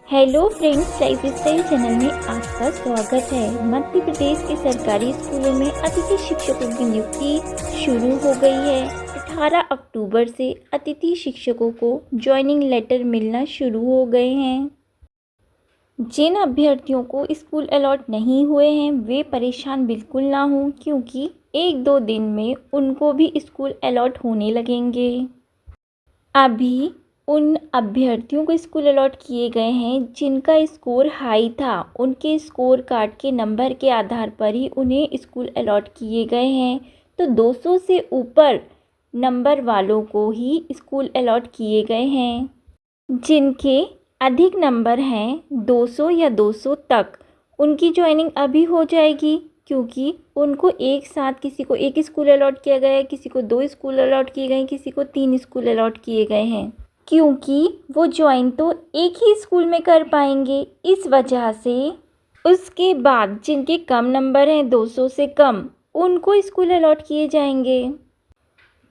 Hello friends, life style channel में आपका स्वागत है। मध्य प्रदेश के सरकारी स्कूलों में अतिथि शिक्षकों की नियुक्ति शुरू हो गई है। 18 अक्टूबर से अतिथि शिक्षकों को ज्वाइनिंग लेटर मिलना शुरू हो गए हैं। जिन अभ्यर्थियों को स्कूल अलॉट नहीं हुए हैं वे परेशान बिल्कुल ना हों, क्योंकि 1-2 दिन में उनको भी स्कूल अलॉट होने लगेंगे। अभी उन अभ्यर्थियों को स्कूल अलॉट किए गए हैं जिनका स्कोर हाई था। उनके स्कोर कार्ड के नंबर के आधार पर ही उन्हें स्कूल अलॉट किए गए हैं। तो 200 से ऊपर नंबर वालों को ही स्कूल अलॉट किए गए हैं। जिनके अधिक नंबर हैं 200 या 200 तक, उनकी ज्वाइनिंग अभी हो जाएगी, क्योंकि उनको एक साथ किसी को 1 स्कूल अलॉट किया गया है, किसी को 2 स्कूल अलॉट किए गए हैं, किसी को 3 स्कूल अलॉट किए गए हैं, क्योंकि वो ज्वाइन तो एक ही स्कूल में कर पाएंगे। इस वजह से उसके बाद जिनके कम नंबर हैं 200 से कम, उनको स्कूल अलॉट किए जाएंगे।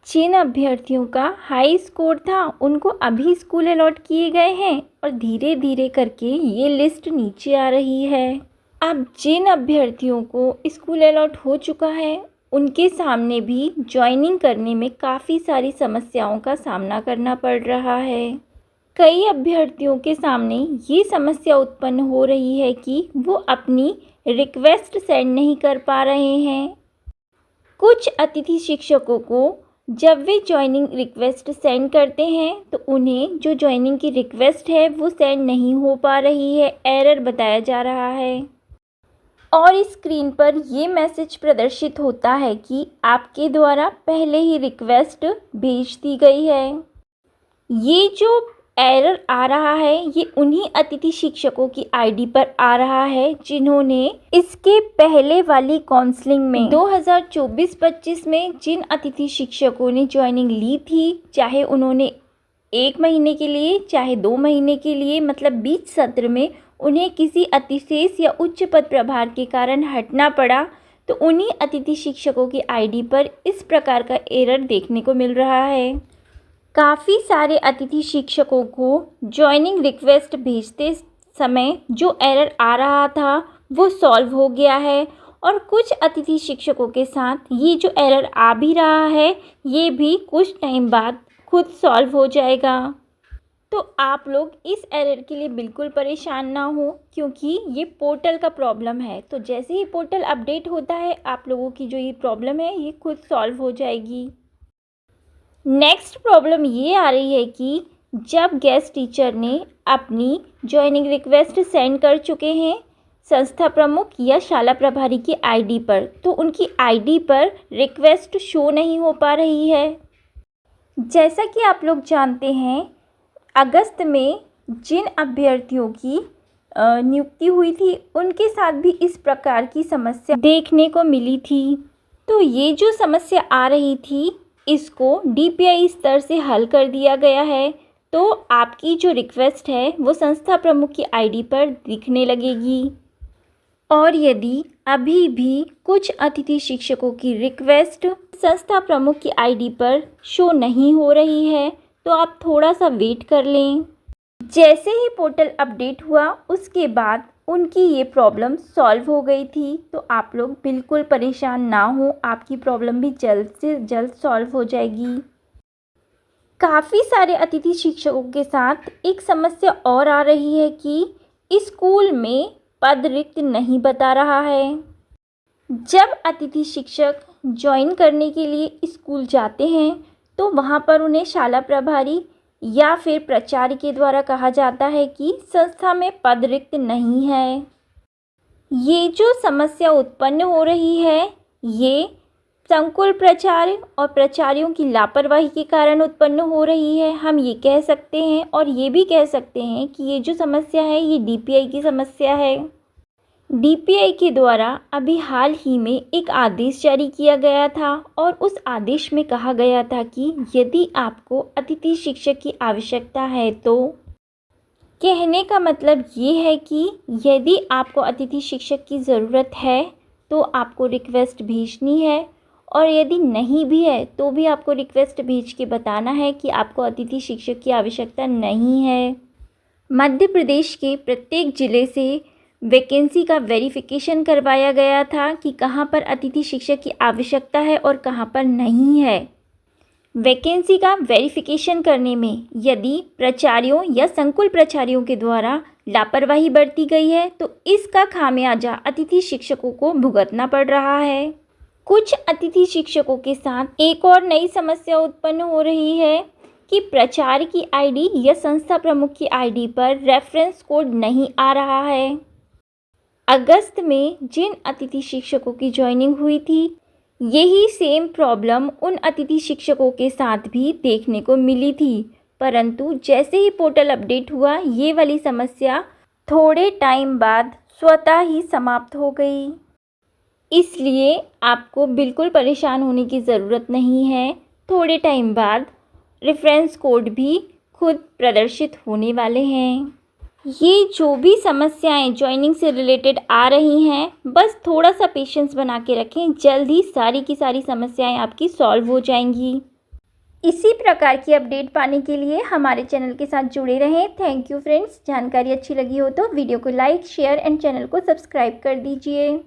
जिन अभ्यर्थियों का हाई स्कोर था उनको अभी स्कूल अलॉट किए गए हैं और धीरे धीरे करके ये लिस्ट नीचे आ रही है। अब जिन अभ्यर्थियों को स्कूल अलॉट हो चुका है उनके सामने भी ज्वाइनिंग करने में काफ़ी सारी समस्याओं का सामना करना पड़ रहा है। कई अभ्यर्थियों के सामने ये समस्या उत्पन्न हो रही है कि वो अपनी रिक्वेस्ट सेंड नहीं कर पा रहे हैं। कुछ अतिथि शिक्षकों को जब वे ज्वाइनिंग रिक्वेस्ट सेंड करते हैं तो उन्हें जो ज्वाइनिंग की रिक्वेस्ट है वो सेंड नहीं हो पा रही है, एरर बताया जा रहा है और स्क्रीन पर ये मैसेज प्रदर्शित होता है कि आपके द्वारा पहले ही रिक्वेस्ट भेज दी गई है। ये जो एरर आ रहा है ये उन्हीं अतिथि शिक्षकों की आईडी पर आ रहा है जिन्होंने इसके पहले वाली काउंसलिंग में 2024-25 में जिन अतिथि शिक्षकों ने ज्वाइनिंग ली थी, चाहे उन्होंने 1 महीने के लिए चाहे 2 महीने के लिए, मतलब बीच सत्र में उन्हें किसी अतिशेष या उच्च पद प्रभार के कारण हटना पड़ा, तो उन्हीं अतिथि शिक्षकों की आईडी पर इस प्रकार का एरर देखने को मिल रहा है। काफ़ी सारे अतिथि शिक्षकों को ज्वाइनिंग रिक्वेस्ट भेजते समय जो एरर आ रहा था वो सॉल्व हो गया है और कुछ अतिथि शिक्षकों के साथ ये जो एरर आ भी रहा है ये भी कुछ टाइम बाद खुद सॉल्व हो जाएगा। तो आप लोग इस एरर के लिए बिल्कुल परेशान ना हो, क्योंकि ये पोर्टल का प्रॉब्लम है। तो जैसे ही पोर्टल अपडेट होता है आप लोगों की जो ये प्रॉब्लम है ये खुद सॉल्व हो जाएगी। नेक्स्ट प्रॉब्लम ये आ रही है कि जब गेस्ट टीचर ने अपनी ज्वाइनिंग रिक्वेस्ट सेंड कर चुके हैं संस्था प्रमुख या शाला प्रभारी की आईडी पर, तो उनकी आईडी पर रिक्वेस्ट शो नहीं हो पा रही है। जैसा कि आप लोग जानते हैं, अगस्त में जिन अभ्यर्थियों की नियुक्ति हुई थी उनके साथ भी इस प्रकार की समस्या देखने को मिली थी। तो ये जो समस्या आ रही थी इसको डीपीआई स्तर से हल कर दिया गया है। तो आपकी जो रिक्वेस्ट है वो संस्था प्रमुख की आईडी पर दिखने लगेगी और यदि अभी भी कुछ अतिथि शिक्षकों की रिक्वेस्ट संस्था प्रमुख की आईडी पर शो नहीं हो रही है तो आप थोड़ा सा वेट कर लें। जैसे ही पोर्टल अपडेट हुआ उसके बाद उनकी ये प्रॉब्लम सॉल्व हो गई थी। तो आप लोग बिल्कुल परेशान ना हो, आपकी प्रॉब्लम भी जल्द से जल्द सॉल्व हो जाएगी। काफ़ी सारे अतिथि शिक्षकों के साथ एक समस्या और आ रही है कि स्कूल में पद रिक्त नहीं बता रहा है। जब अतिथि शिक्षक ज्वाइन करने के लिए स्कूल जाते हैं तो वहाँ पर उन्हें शाला प्रभारी या फिर प्राचार्य के द्वारा कहा जाता है कि संस्था में पद रिक्त नहीं है। ये जो समस्या उत्पन्न हो रही है ये संकुल प्राचार्य और प्राचार्यों की लापरवाही के कारण उत्पन्न हो रही है, हम ये कह सकते हैं। और ये भी कह सकते हैं कि ये जो समस्या है ये डीपीआई की समस्या है। डीपीआई के द्वारा अभी हाल ही में एक आदेश जारी किया गया था और उस आदेश में कहा गया था कि यदि आपको अतिथि शिक्षक की आवश्यकता है, तो कहने का मतलब ये है कि यदि आपको अतिथि शिक्षक की ज़रूरत है तो आपको रिक्वेस्ट भेजनी है और यदि नहीं भी है तो भी आपको रिक्वेस्ट भेज के बताना है कि आपको अतिथि शिक्षक की आवश्यकता नहीं है। मध्य प्रदेश के प्रत्येक ज़िले से वैकेंसी का वेरिफिकेशन करवाया गया था कि कहाँ पर अतिथि शिक्षक की आवश्यकता है और कहाँ पर नहीं है। वैकेंसी का वेरिफिकेशन करने में यदि प्राचार्यों या संकुल प्राचार्यों के द्वारा लापरवाही बरती गई है तो इसका खामियाजा अतिथि शिक्षकों को भुगतना पड़ रहा है। कुछ अतिथि शिक्षकों के साथ एक और नई समस्या उत्पन्न हो रही है कि प्राचार्य की आईडी या संस्था प्रमुख की आईडी पर रेफरेंस कोड नहीं आ रहा है। अगस्त में जिन अतिथि शिक्षकों की ज्वाइनिंग हुई थी, यही सेम प्रॉब्लम उन अतिथि शिक्षकों के साथ भी देखने को मिली थी, परंतु जैसे ही पोर्टल अपडेट हुआ ये वाली समस्या थोड़े टाइम बाद स्वतः ही समाप्त हो गई। इसलिए आपको बिल्कुल परेशान होने की ज़रूरत नहीं है। थोड़े टाइम बाद रेफरेंस कोड भी खुद प्रदर्शित होने वाले हैं। ये जो भी समस्याएं ज्वाइनिंग से रिलेटेड आ रही हैं, बस थोड़ा सा पेशेंस बना के रखें, जल्द ही सारी की सारी समस्याएं आपकी सॉल्व हो जाएंगी। इसी प्रकार की अपडेट पाने के लिए हमारे चैनल के साथ जुड़े रहें। Thank you friends. जानकारी अच्छी लगी हो तो वीडियो को लाइक, शेयर एंड चैनल को सब्सक्राइब कर दीजिए।